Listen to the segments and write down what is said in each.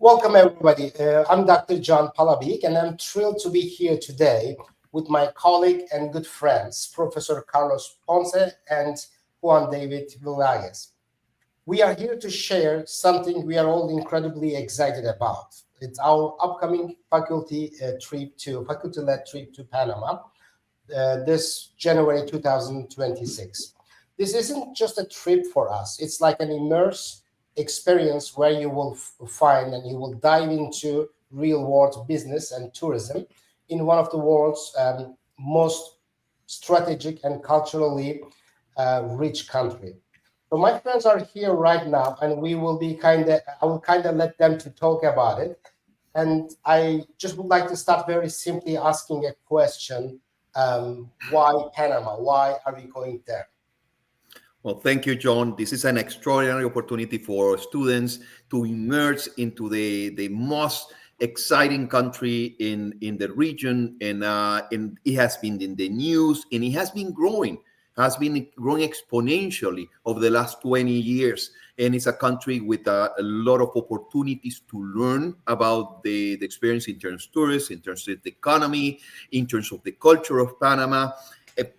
Welcome, everybody. I'm Dr. John Palabik, and I'm thrilled to be here today with my colleague and good friends, Professor Carlos Ponce and Juan David Villages. We are here to share something we are all incredibly excited about. It's our upcoming faculty-led trip to Panama this January 2026. This isn't just a trip for us. It's like an immerse experience where you will find and you will dive into real world business and tourism in one of the world's most strategic and culturally rich country. So my friends are here right now, and I will kind of let them to talk about it. And I just would like to start very simply asking a question. Why Panama? Why are we going there? Well, thank you, John. This is an extraordinary opportunity for students to immerse into the most exciting country in the region, and it has been in the news, and it has been growing exponentially over the last 20 years. And it's a country with a lot of opportunities to learn about the experience in terms of tourism, in terms of the economy, in terms of the culture of Panama.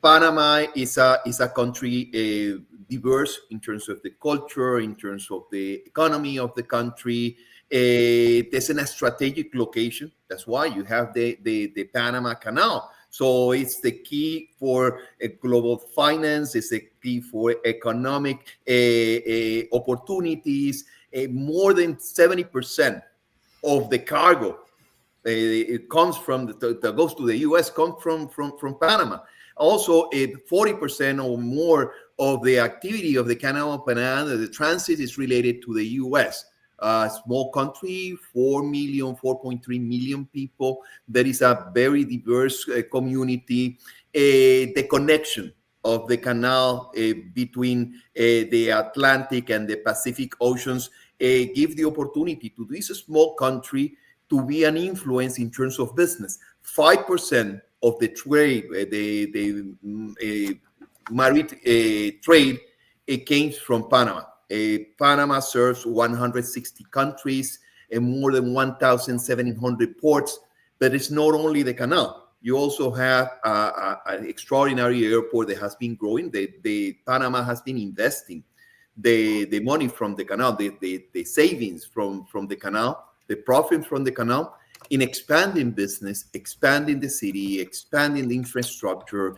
Panama is a country diverse in terms of the culture, in terms of the economy of the country. There's a strategic location. That's why you have the Panama Canal. So it's the key for global finance. It's the key for economic opportunities. More than 70% of the cargo it comes from that goes to the U.S. comes from Panama. Also, 40% or more of the activity of the Canal of Panama, the transit, is related to the U.S. Small country, 4.3 million people. There is a very diverse community. The connection of the canal between the Atlantic and the Pacific Oceans give the opportunity to this small country to be an influence in terms of business. 5% of the trade, the maritime trade, it came from Panama. Panama serves 160 countries and more than 1,700 ports. But it's not only the canal. You also have an extraordinary airport that has been growing. The Panama has been investing the money from the canal, the savings from the canal, the profit from the canal, in expanding business, expanding the city, expanding the infrastructure,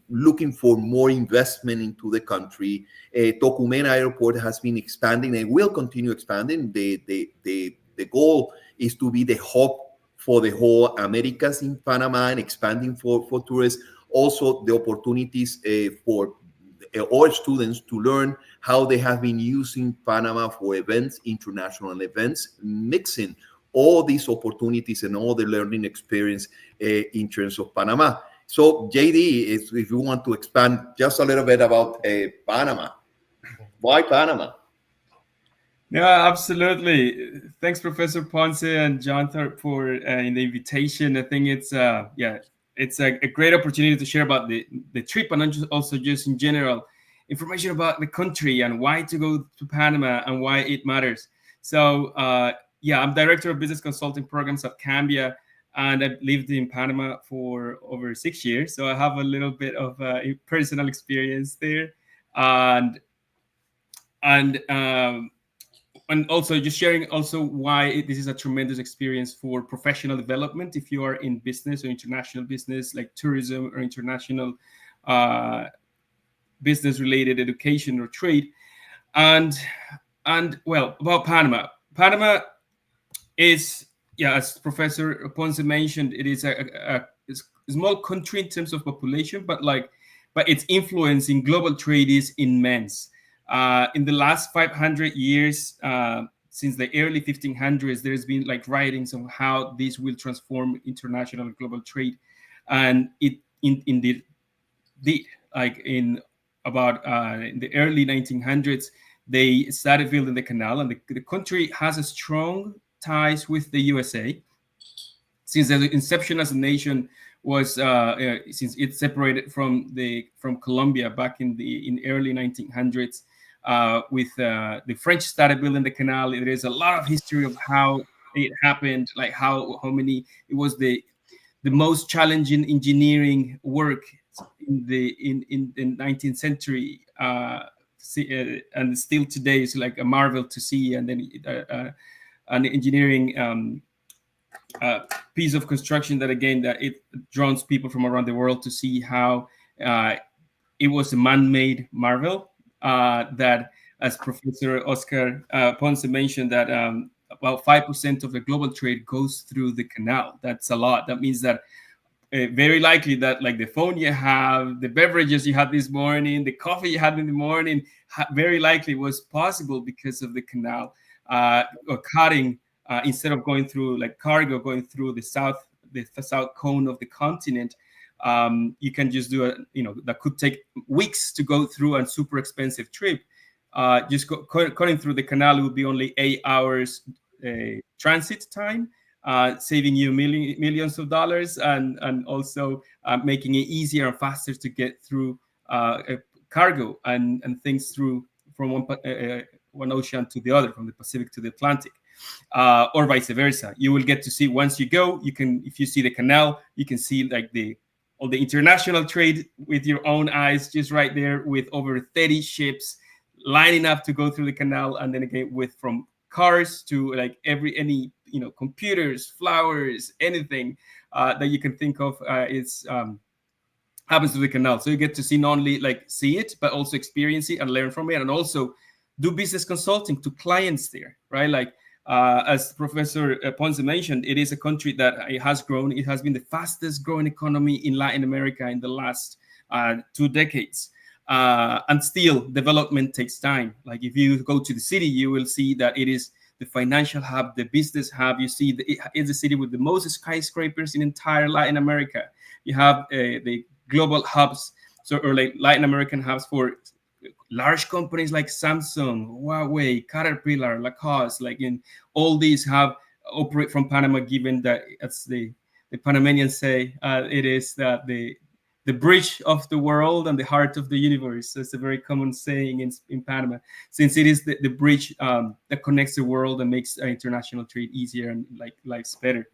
looking for more investment into the country. Tocumen Airport has been expanding and will continue expanding. The goal is to be the hub for the whole Americas in Panama and expanding for tourists. Also, the opportunities for all students to learn how they have been using Panama for events, international events, mixing all these opportunities and all the learning experience in terms of Panama. So, JD, if you want to expand just a little bit about Panama, why Panama? Yeah, absolutely. Thanks, Professor Ponce and John for in the invitation. I think it's a great opportunity to share about the trip, and also just in general information about the country and why to go to Panama and why it matters. So I'm director of business consulting programs at Cambia, and I've lived in Panama for over 6 years. So I have a little bit of personal experience there, and also just sharing also why this is a tremendous experience for professional development. If you are in business or international business like tourism or international business related education or trade, and well, about Panama is, as Professor Ponce mentioned, it is a small country in terms of population, but its influence in global trade is immense. In the last 500 years, since the early 1500s, there's been writings on how this will transform international and global trade, and it indeed did. In the early 1900s, they started building the canal, and the country has a strong ties with the USA since the inception as a nation was since it separated from Colombia back in early 1900s. with the French started building the canal. There is a lot of history of how it happened, like how many. It was the most challenging engineering work in the 19th century. And still today is like a marvel to see. And then an engineering piece of construction that again that it draws people from around the world to see how it was a man-made marvel that, as Professor Oscar Ponce mentioned, that about 5% of the global trade goes through the canal. That's a lot. That means that very likely that like the phone you have, the beverages you had this morning, the coffee you had in the morning, very likely was possible because of the canal or cutting instead of going through like cargo, going through the south cone of the continent. You can just do that could take weeks to go through a super expensive trip. Just cutting through the canal, it would be only 8 hours transit time. Saving you millions of dollars and also making it easier and faster to get through cargo and things through from one ocean to the other, from the Pacific to the Atlantic, or vice versa. You will get to see once you go. You can, if you see the canal, you can see like all the international trade with your own eyes, just right there, with over 30 ships lining up to go through the canal, and then again with from cars to like any computers, flowers, anything that you can think of happens to the canal. So you get to see not only like see it, but also experience it and learn from it, and also do business consulting to clients there, right? Like as Professor Ponce mentioned, it is a country that it has grown. It has been the fastest growing economy in Latin America in the last 2 decades. And still, development takes time. Like if you go to the city, you will see that it is the financial hub, the business hub. You see, it's a city with the most skyscrapers in entire Latin America. You have the global hubs, or like Latin American hubs for large companies like Samsung, Huawei, Caterpillar, Lacoste. Like in all these operate from Panama, given that, as the Panamanians say, it is the bridge of the world and the heart of the universe. So it's a very common saying in Panama, since it is the bridge that connects the world and makes international trade easier and like life's better.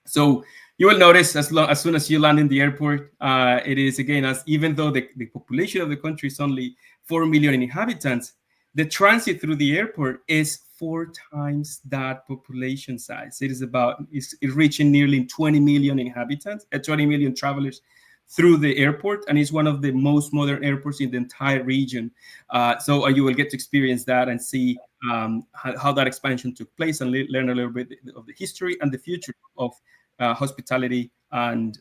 So you will notice as soon as you land in the airport, it is again, even though the population of the country is only 4 million inhabitants, the transit through the airport is 4 times that population size. It is it's reaching nearly 20 million inhabitants, 20 million travelers through the airport, and it's one of the most modern airports in the entire region. So you will get to experience that and see how that expansion took place, and learn a little bit of the history and the future of hospitality and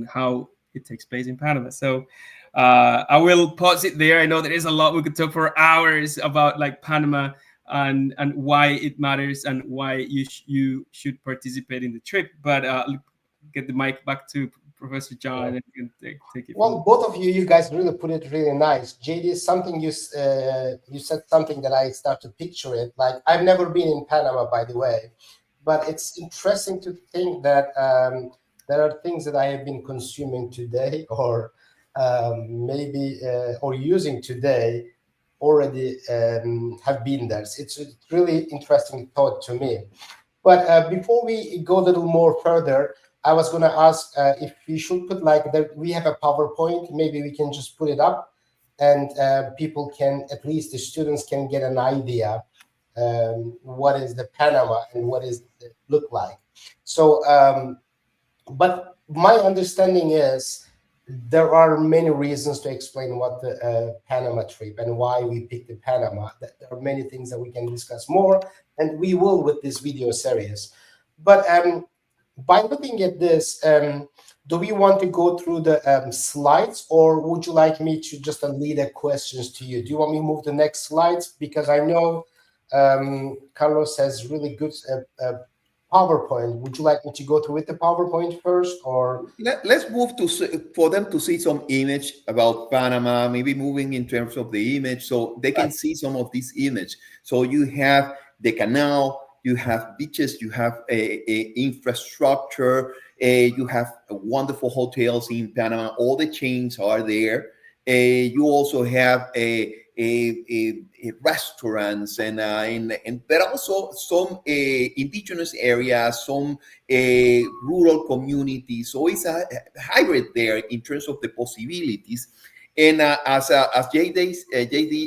how it takes place in Panama. So I will pause it there. I know there is a lot we could talk for hours about like Panama and why it matters and why you should participate in the trip. But get the mic back to Professor John, and you can take it. Well, both of you guys really put it really nice. JD, something you said something that I start to picture it. Like, I've never been in Panama, by the way, but it's interesting to think that there are things that I have been consuming today, or maybe or using today, already have been there. It's a really interesting thought to me. But before we go a little more further, I was going to ask if we should put we have a PowerPoint, maybe we can just put it up, and people can, at least the students can get an idea what is the Panama and what does it look like. So, but my understanding is there are many reasons to explain what the Panama trip and why we picked the Panama. There are many things that we can discuss more, and we will with this video series. But by looking at this, do we want to go through the slides, or would you like me to just lead the questions to you? Do you want me to move the next slides? Because I know Carlos has really good PowerPoint. Would you like me to go through with the PowerPoint first, or? Let's move for them to see some image about Panama, maybe moving in terms of the image so they can see some of this image. So you have the canal, you have beaches, you have a infrastructure, you have wonderful hotels in Panama. All the chains are there. You also have restaurants, and but also some indigenous areas, some rural communities. So it's a hybrid there in terms of the possibilities. And as JD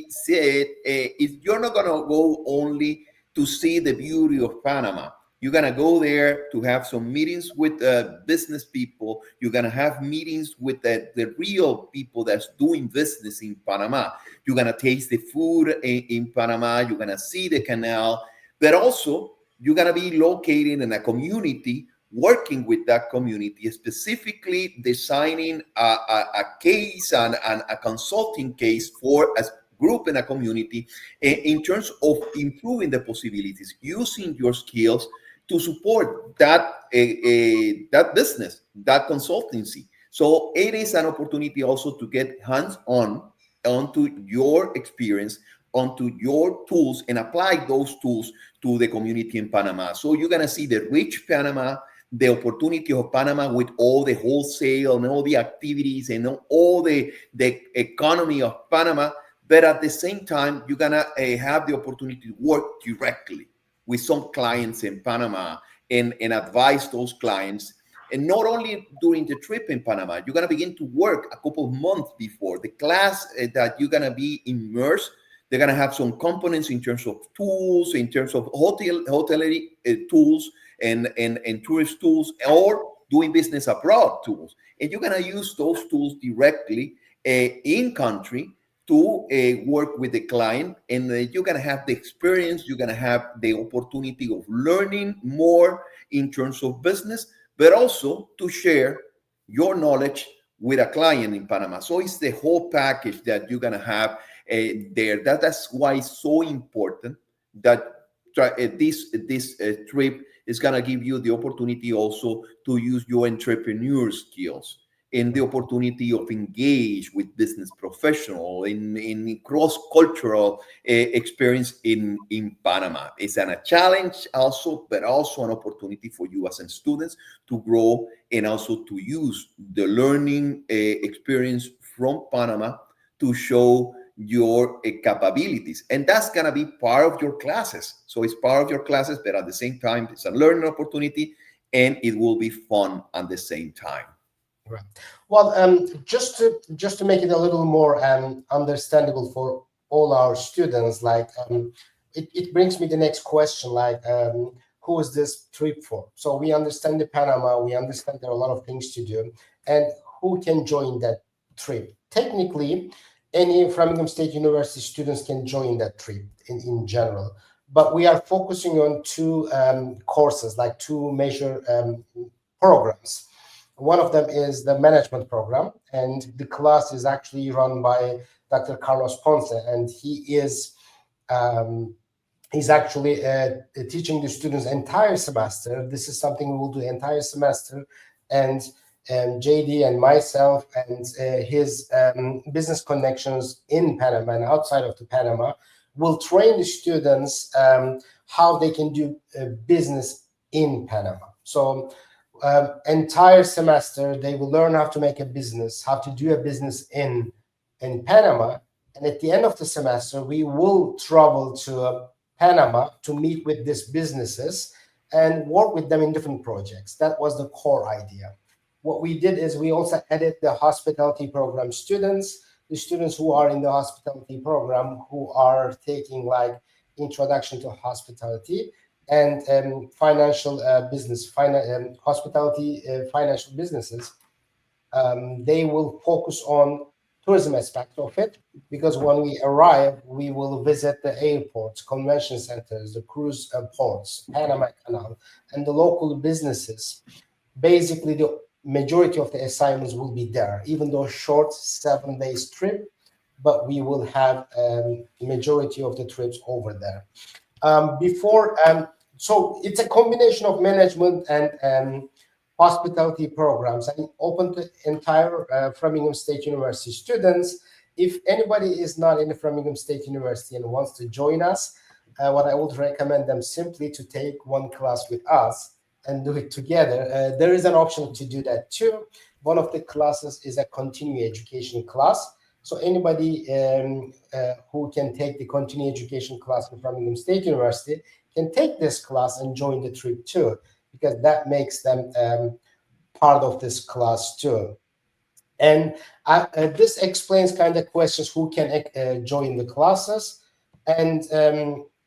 said, if you're not gonna go only to see the beauty of Panama, you're gonna go there to have some meetings with business people. You're gonna have meetings with the real people that's doing business in Panama. You're gonna taste the food in Panama. You're gonna see the canal, but also you're gonna be located in a community, working with that community, specifically designing a case and a consulting case for a group in a community in terms of improving the possibilities, using your skills to support that business, that consultancy. So it is an opportunity also to get hands-on onto your experience, onto your tools, and apply those tools to the community in Panama. So you're gonna see the rich Panama, the opportunity of Panama with all the wholesale and all the activities and all the economy of Panama. But at the same time, you're gonna have the opportunity to work directly with some clients in Panama and advise those clients. And not only during the trip in Panama, you're gonna begin to work a couple of months before the class that you're gonna be immersed. They're gonna have some components in terms of tools, in terms of hotellerie tools, and tourist tools, or doing business abroad tools. And you're gonna use those tools directly in country to work with the client, and you're gonna have the experience, you're gonna have the opportunity of learning more in terms of business, but also to share your knowledge with a client in Panama. So it's the whole package that you're gonna have there. That's why it's so important that this trip is gonna give you the opportunity also to use your entrepreneur skills and the opportunity of engage with business professional in cross-cultural experience in Panama. It's a challenge also, but also an opportunity for you as students to grow and also to use the learning experience from Panama to show your capabilities. And that's going to be part of your classes. So it's part of your classes, but at the same time, it's a learning opportunity and it will be fun at the same time. Right. Well, just to make it a little more understandable for all our students, like it brings me the next question, like who is this trip for? So we understand the Panama, we understand there are a lot of things to do, and who can join that trip? Technically, any Framingham State University students can join that trip in general, but we are focusing on two courses, like two major programs. One of them is the management program, and the class is actually run by Dr. Carlos Ponce, and he's actually teaching the students entire semester. This is something we will do entire semester, and JD and myself and his business connections in Panama and outside of the Panama will train the students how they can do business in Panama. So entire semester, they will learn how to make a business, how to do a business in Panama. And at the end of the semester, we will travel to Panama to meet with these businesses and work with them in different projects. That was the core idea. What we did is we also added the hospitality program students, the students who are in the hospitality program who are taking like introduction to hospitality and financial business, hospitality financial businesses. They will focus on tourism aspect of it, because when we arrive, we will visit the airports, convention centers, the cruise ports, Panama Canal, and the local businesses. Basically, the majority of the assignments will be there, even though short 7 days trip, but we will have majority of the trips over there. So it's a combination of management and hospitality programs, and open to entire Framingham State University students. If anybody is not in the Framingham State University and wants to join us, what I would recommend them simply to take one class with us and do it together. There is an option to do that too. One of the classes is a continuing education class. So anybody who can take the continuing education class in Framingham State University can take this class and join the trip too, because that makes them part of this class too. And this explains kind of questions who can join the classes, and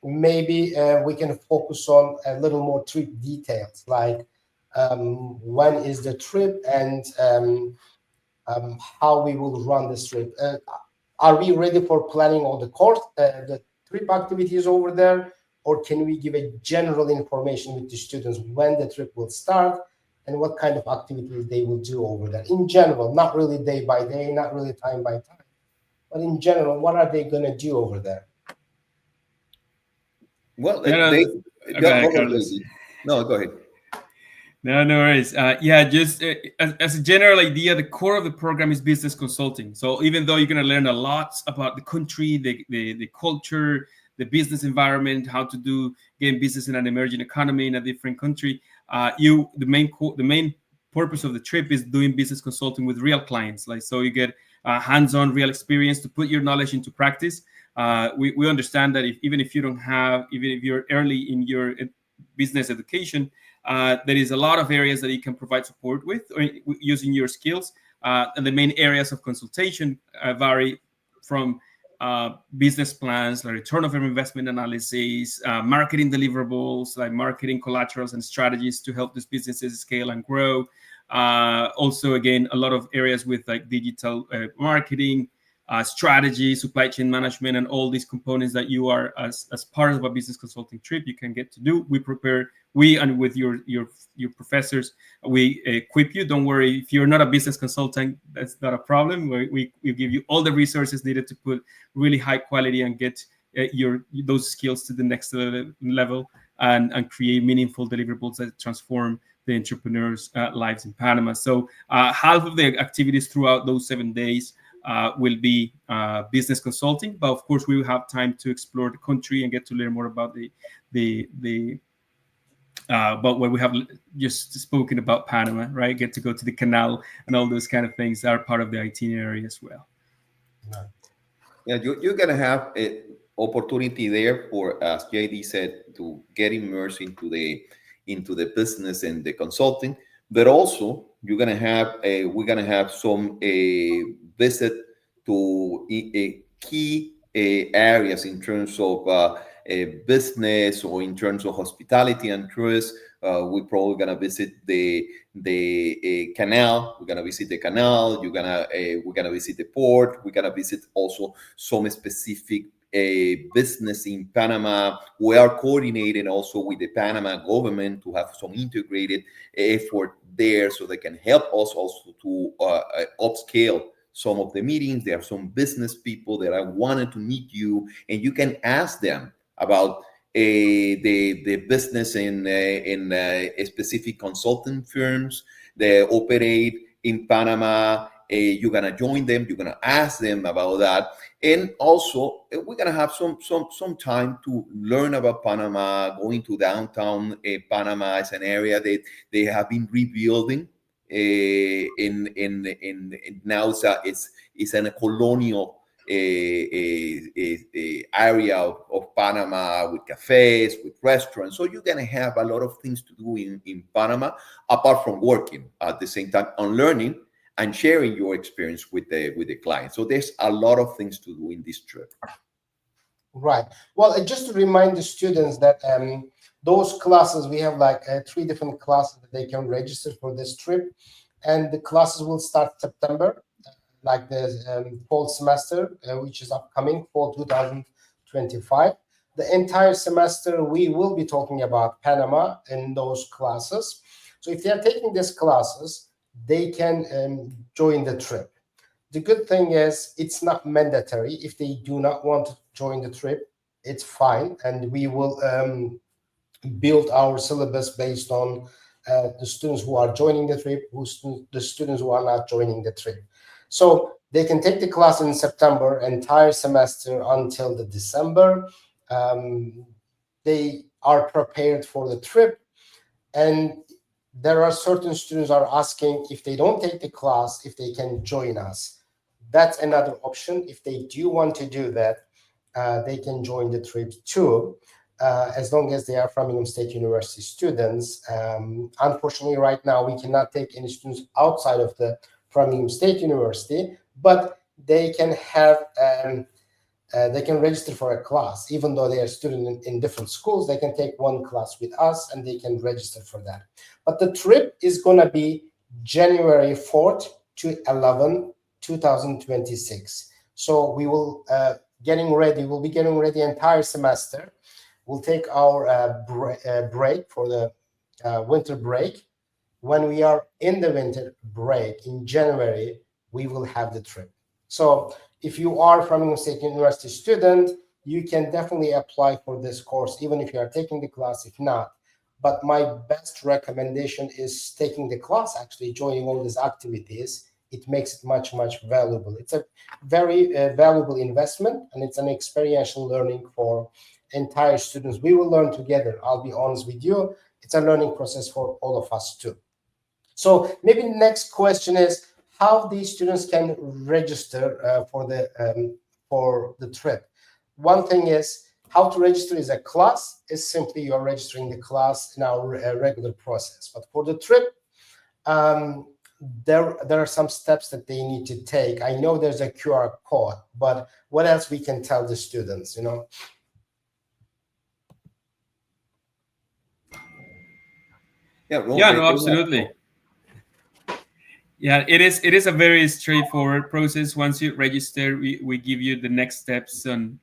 maybe we can focus on a little more trip details, like when is the trip, and how we will run this trip. Are we ready for planning all the trip activities over there, or can we give a general information with the students when the trip will start and what kind of activities they will do over there in general, not really day by day, not really time by time, but in general, what are they going to do over there? Well, No, they no, go, okay, go ahead, Carlos. David. No, go ahead. No, no worries. Yeah, just as a general idea, the core of the program is business consulting. So even though you're going to learn a lot about the country, the culture, the business environment, how to do game business in an emerging economy in a different country, the main purpose of the trip is doing business consulting with real clients. Like, so you get hands-on, real experience to put your knowledge into practice. We understand that even if you're early in your business education, there is a lot of areas that you can provide support with or using your skills. And the main areas of consultation vary from business plans, like return of investment analysis, marketing deliverables, like marketing collaterals and strategies to help these businesses scale and grow. Also, again, a lot of areas with like digital marketing, strategy, supply chain management, and all these components that you are as part of a business consulting trip you can get to do. We and with your professors, we equip you. Don't worry, if you're not a business consultant, that's not a problem. We give you all the resources needed to put really high quality and get those skills to the next level and create meaningful deliverables that transform the entrepreneurs' lives in Panama. So half of the activities throughout those 7 days will be business consulting, but of course we will have time to explore the country and get to learn more about about what we have just spoken about Panama, right? Get to go to the canal and all those kind of things that are part of the itinerary as well. Yeah, you're gonna have an opportunity there for, as JD said, to get immersed into the business and the consulting, but also we're gonna have some visit to key areas in terms of business or in terms of hospitality and tourists. We're probably gonna visit the canal. We're gonna visit the canal. We're gonna visit the port. We're gonna visit also some specific business in Panama. We are coordinating also with the Panama government to have some integrated effort there, so they can help us also to upscale some of the meetings. There are some business people that I wanted to meet you, and you can ask them about the business in specific consulting firms that operate in Panama. You're gonna join them. You're gonna ask them about that, and also we're gonna have some time to learn about Panama. Going to downtown Panama is an area that they have been rebuilding. In now it's in a colonial area of Panama, with cafes, with restaurants. So you're gonna have a lot of things to do in Panama, apart from working at the same time on learning and sharing your experience with the client. So there's a lot of things to do in this trip. Right. Well, just to remind the students that those classes, we have like 3 different classes that they can register for this trip, and the classes will start September, like the fall semester, which is upcoming, fall 2025. The entire semester, we will be talking about Panama in those classes. So if they are taking these classes, they can join the trip. The good thing is it's not mandatory. If they do not want to join the trip, it's fine, and we will build our syllabus based on the students who are joining the trip, the students who are not joining the trip. So they can take the class in September, entire semester until the December. They are prepared for the trip, and there are certain students are asking if they don't take the class, if they can join us. that's another option. If they do want to do that, they can join the trip too, as long as they are Framingham State University students. Unfortunately, right now, we cannot take any students outside of the Framingham State University, but they can have they can register for a class. Even though they are students in different schools, they can take one class with us and they can register for that. But the trip is going to be January 4th to 11, 2026. So we will we'll be getting ready entire semester. We'll take our break for the winter break. When we are in the winter break in January, we will have the trip. So if you are from Framingham State University student, you can definitely apply for this course, even if you are taking the class, if not. But my best recommendation is taking the class, actually joining all these activities. It makes it much, much valuable. It's a very valuable investment, and it's an experiential learning for entire students. We will learn together. I'll be honest with you. It's a learning process for all of us too. So maybe the next question is how these students can register for the trip. One thing is how to register is a class. Is simply you're registering the class in our regular process. But for the trip, there are some steps that they need to take. I know there's a QR code, but what else we can tell the students, Yeah, no, absolutely. Yeah, it is a very straightforward process. Once you register, we give you the next steps on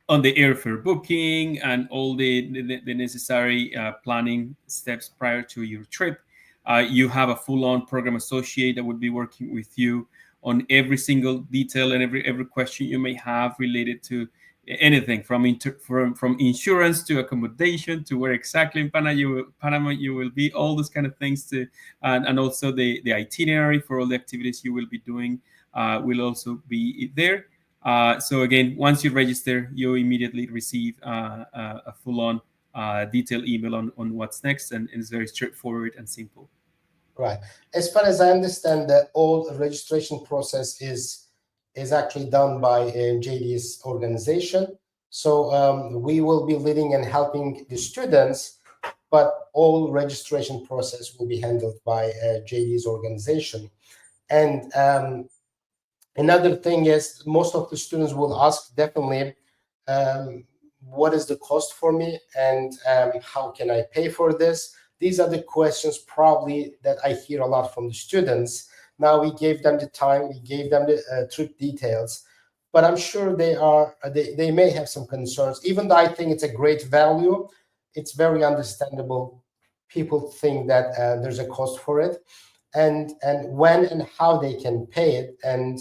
the airfare booking and all the necessary planning steps prior to your trip. You have a full-on program associate that would be working with you on every single detail and every question you may have related to anything from insurance to accommodation to where exactly in Panama you will be, all those kind of things to and also the itinerary for all the activities you will be doing will also be there. So again, once you register, you immediately receive a full-on detailed email on what's next, and it's very straightforward and simple. Right. As far as I understand, the all registration process is actually done by JD's organization. So we will be leading and helping the students, but all registration process will be handled by JD's organization. And another thing is most of the students will ask definitely, what is the cost for me and how can I pay for this? These are the questions probably that I hear a lot from the students. Now we gave them the time, we gave them the trip details, but I'm sure they may have some concerns. Even though I think it's a great value, it's very understandable. People think that there's a cost for it, and when and how they can pay it, and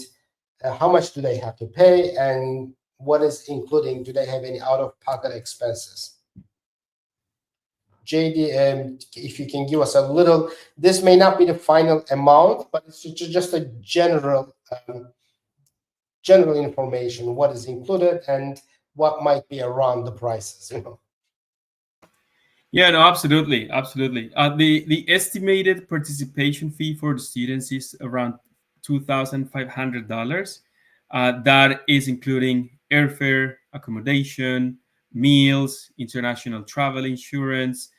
how much do they have to pay, and what is including, do they have any out-of-pocket expenses? JD, if you can give us a little, this may not be the final amount, but it's just a general information, what is included and what might be around the prices, Yeah, no, absolutely. The estimated participation fee for the students is around $2,500. That is including airfare, accommodation, meals, international travel insurance,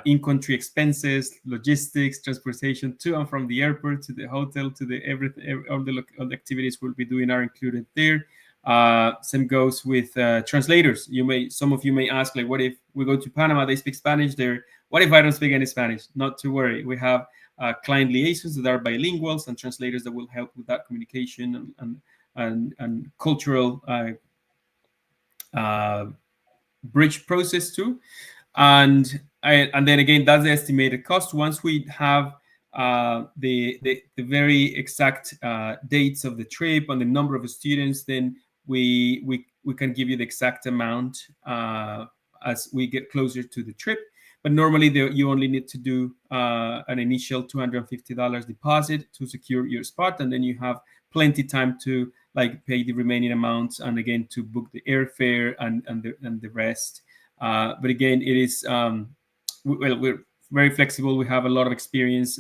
in-country expenses, logistics, transportation to and from the airport to the hotel to the everything. All the activities we'll be doing are included there. Same goes with translators. Some of you may ask, like, what if we go to Panama, they speak Spanish there, what if I don't speak any Spanish? Not to worry, we have client liaisons that are bilinguals and translators that will help with that communication and cultural bridge process too. And then again, that's the estimated cost. Once we have the very exact dates of the trip and the number of students, then we can give you the exact amount as we get closer to the trip. But normally you only need to do an initial $250 deposit to secure your spot, and then you have plenty time to pay the remaining amounts, and again to book the airfare and the rest. But again, it is we're very flexible. We have a lot of experience,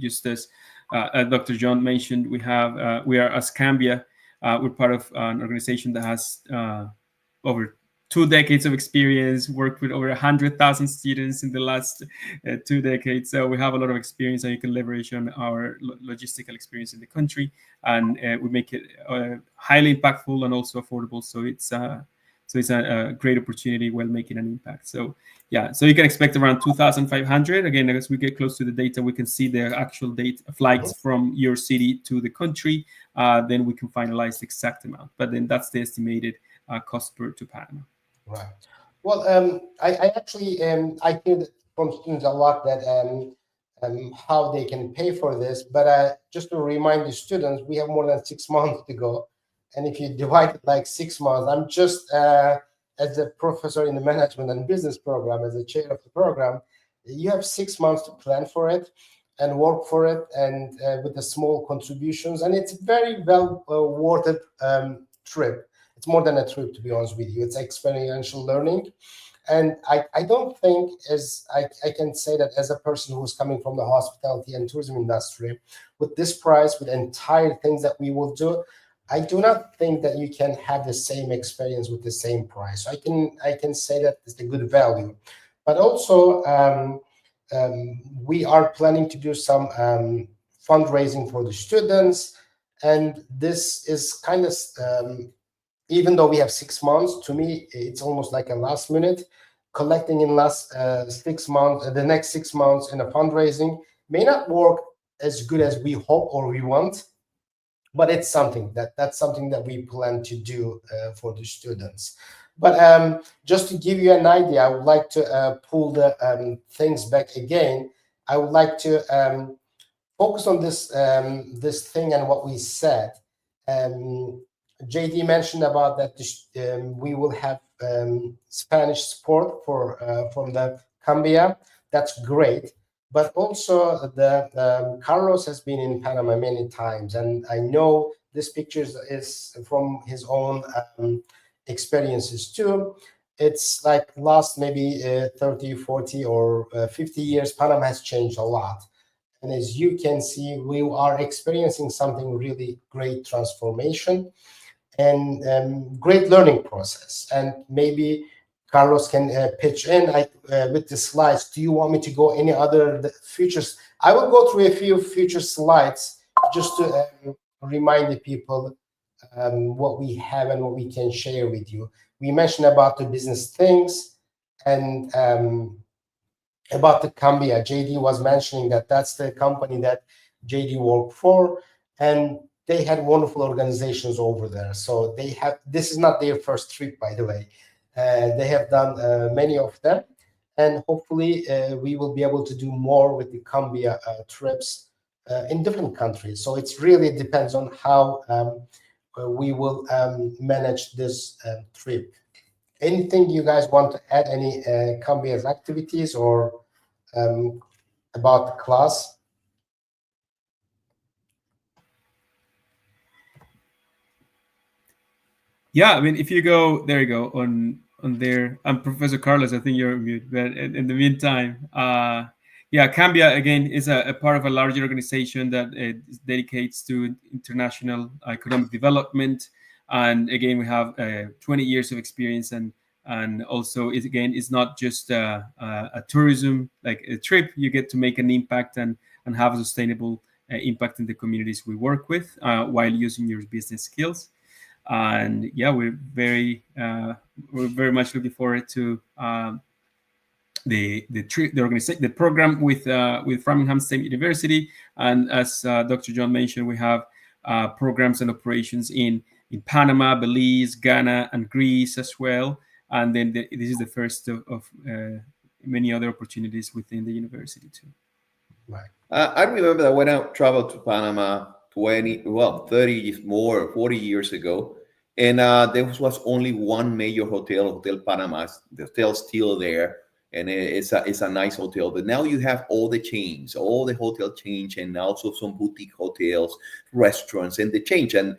just as Dr. John mentioned, we are as Cambia. We're part of an organization that has over 2 decades of experience, worked with over 100,000 students in the last 2 decades. So we have a lot of experience, and you can leverage on our logistical experience in the country, and we make it highly impactful and also affordable. So it's a great opportunity while making an impact. So yeah, so you can expect around 2,500. Again, as we get close to the data, we can see the actual date flights from your city to the country. Then we can finalize the exact amount. But then that's the estimated cost to Panama. Right. Well, I actually I hear from students a lot that how they can pay for this, but just to remind the students, we have more than 6 months to go, and if you divide it like 6 months, I'm just as a professor in the management and business program, as a chair of the program, you have 6 months to plan for it and work for it, and with the small contributions, and it's very well worth it trip. It's more than a trip, to be honest with you. It's experiential learning. And I don't think, as I can say that as a person who's coming from the hospitality and tourism industry, with this price, with the entire things that we will do, I do not think that you can have the same experience with the same price. So I can say that it's a good value. But also, we are planning to do some fundraising for the students. And this is kind of even though we have 6 months, to me, it's almost like a last minute. Collecting in last 6 months, the next 6 months in a fundraising may not work as good as we hope or we want, but it's something that's something that we plan to do for the students. But just to give you an idea, I would like to pull the things back again. I would like to focus on this thing and what we said. JD mentioned about that we will have Spanish support from the Cambia. That's great. But also the Carlos has been in Panama many times, and I know this picture is from his own experiences too. It's like last maybe 30, 40 or 50 years, Panama has changed a lot. And as you can see, we are experiencing something really great transformation and great learning process. And maybe Carlos can pitch in with the slides. Do you want me to go any other futures? I will go through a few future slides just to remind the people what we have and what we can share with you. We mentioned about the business things and about the Cambia. JD was mentioning that that's the company that JD worked for, and they had wonderful organizations over there. So they have, this is not their first trip, by the way. They have done many of them, and hopefully we will be able to do more with the Cambia trips in different countries. So it really depends on how we will manage this trip. Anything you guys want to add? Any Cambia's activities or about the class? Yeah, I mean, if you go, there you go, on there. I'm Professor Carlos. I think you're on mute. But in the meantime, yeah, Cambia again is a part of a larger organization that dedicates to international economic development. And again, we have 20 years of experience, and also it's not just a tourism like a trip. You get to make an impact and have a sustainable impact in the communities we work with while using your business skills. And yeah, we're very much looking forward to the organization, the program with Framingham State University. And as Dr. John mentioned, we have programs and operations in Panama, Belize, Ghana, and Greece as well. And then this is the first of many other opportunities within the university too. Right. I remember that when I traveled to Panama 30 more, 40 years ago, and there was only one major hotel, Hotel Panama. The hotel's still there, and it's a nice hotel. But now you have all the chains, all the hotel chains, and also some boutique hotels, restaurants, and the change. And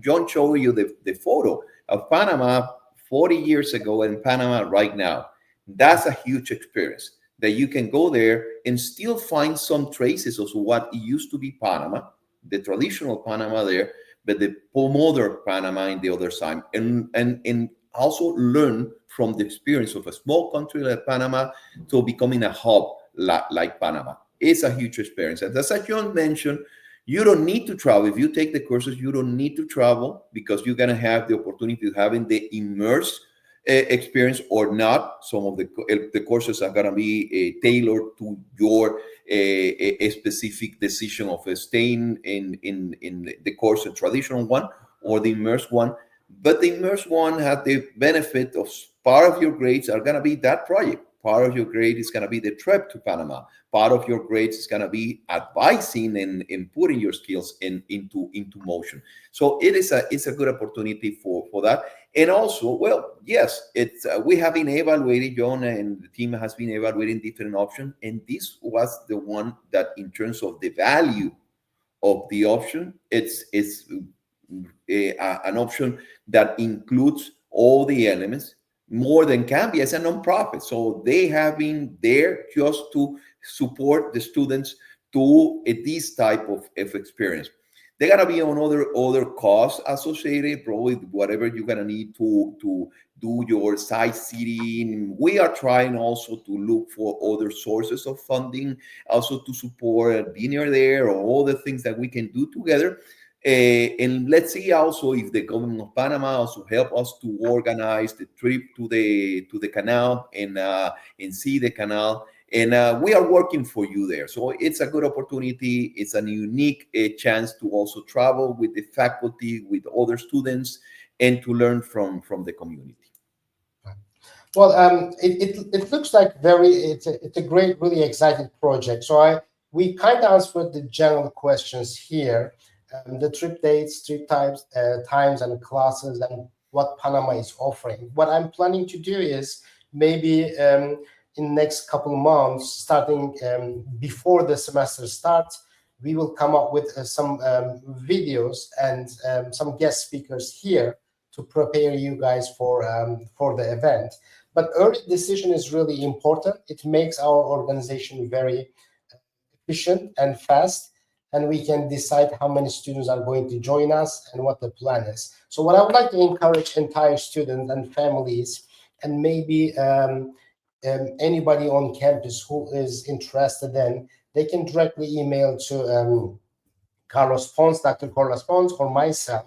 John showed you the photo of Panama 40 years ago and Panama right now. That's a huge experience. that you can go there and still find some traces of what used to be Panama, the traditional Panama there, but the modern Panama in the other side, and also learn from the experience of a small country like Panama to becoming a hub like Panama. It's a huge experience. And as John mentioned, you don't need to travel. If you take the courses, you don't need to travel because you're going to have the opportunity of having the immerse experience or not. Some of the courses are going to be tailored to your a specific decision of staying in the course, the traditional one or the immerse one. But the immerse one has the benefit of part of your grades are going to be that project. Part of your grade is going to be the trip to Panama. Part of your grades is going to be advising and putting your skills into motion. So it's a good opportunity for that. And also, well, yes, it's we have been evaluating, John, and the team has been evaluating different options, and this was the one that, in terms of the value of the option, it's an option that includes all the elements more than can be as a nonprofit. So they have been there just to support the students to this type of experience. They're gonna be on other costs associated, probably whatever you're gonna need to do your sightseeing. We are trying also to look for other sources of funding, also to support dinner there or all the things that we can do together. And let's see also if the government of Panama also help us to organize the trip to the canal and see the canal. And we are working for you there. So it's a good opportunity. It's a unique chance to also travel with the faculty, with other students, and to learn from the community. Well, it looks like it's a great, really exciting project. So we kind of answered the general questions here, the trip dates, trip times, and classes, and what Panama is offering. What I'm planning to do is maybe in the next couple of months, starting before the semester starts, we will come up with some videos and some guest speakers here to prepare you guys for the event. But early decision is really important. It makes our organization very efficient and fast, and we can decide how many students are going to join us and what the plan is. So what I would like to encourage entire students and families, and maybe anybody on campus who is interested in, they can directly email to Carlos Pons, Dr. Carlos Pons, or myself.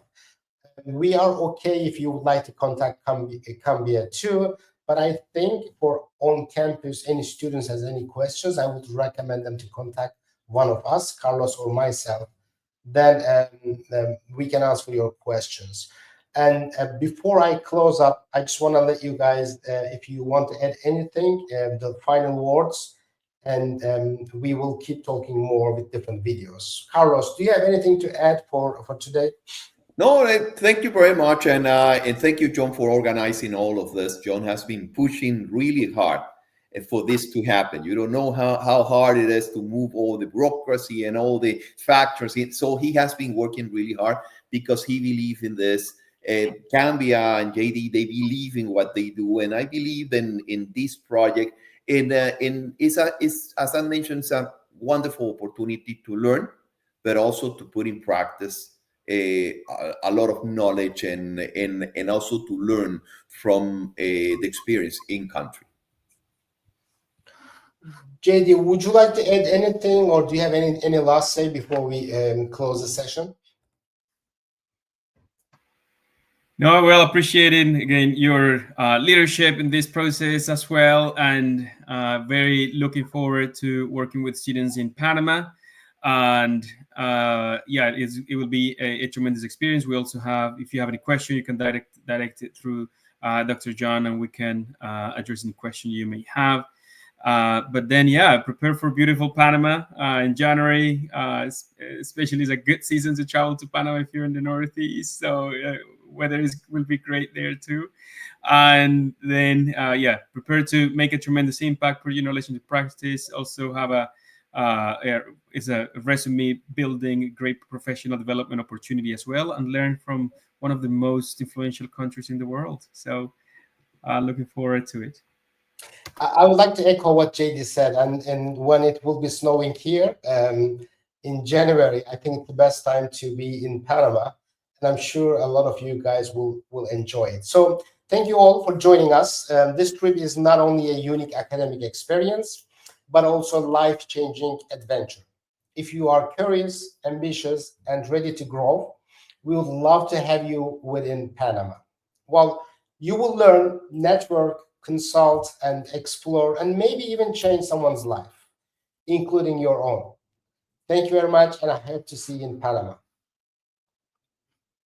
We are okay if you would like to contact Cambia too, but I think for on campus, any students has any questions, I would recommend them to contact one of us, Carlos or myself. Then we can answer your questions. And before I close up, I just want to let you guys, if you want to add anything, the final words, and we will keep talking more with different videos. Carlos, do you have anything to add for today? No, thank you very much, and thank you, John, for organizing all of this. John has been pushing really hard for this to happen. You don't know how hard it is to move all the bureaucracy and all the factors. So he has been working really hard because he believes in this. Cambia and JD, they believe in what they do, and I believe in this project. And it's as I mentioned, it's a wonderful opportunity to learn, but also to put in practice a lot of knowledge and also to learn from the experience in country. JD, would you like to add anything, or do you have any last say before we close the session? No, well, appreciating again your leadership in this process as well, and very looking forward to working with students in Panama. And yeah, it will be a tremendous experience. We also have, if you have any question, you can direct it through Dr. John, and we can address any question you may have. But then, yeah, prepare for beautiful Panama in January. Especially, it's a good season to travel to Panama if you're in the Northeast. So weather will be great there too. And then, yeah, prepare to make a tremendous impact, put your knowledge into practice. Also have it's a resume building, great professional development opportunity as well, and learn from one of the most influential countries in the world. So looking forward to it. I would like to echo what JD said, and when it will be snowing here in January, I think it's the best time to be in Panama, and I'm sure a lot of you guys will enjoy it. So thank you all for joining us. This trip is not only a unique academic experience, but also a life-changing adventure. If you are curious, ambitious, and ready to grow, we would love to have you within Panama. Well, you will learn, network, consult, and explore, and maybe even change someone's life, including your own. Thank you very much, and I hope to see you in Panama.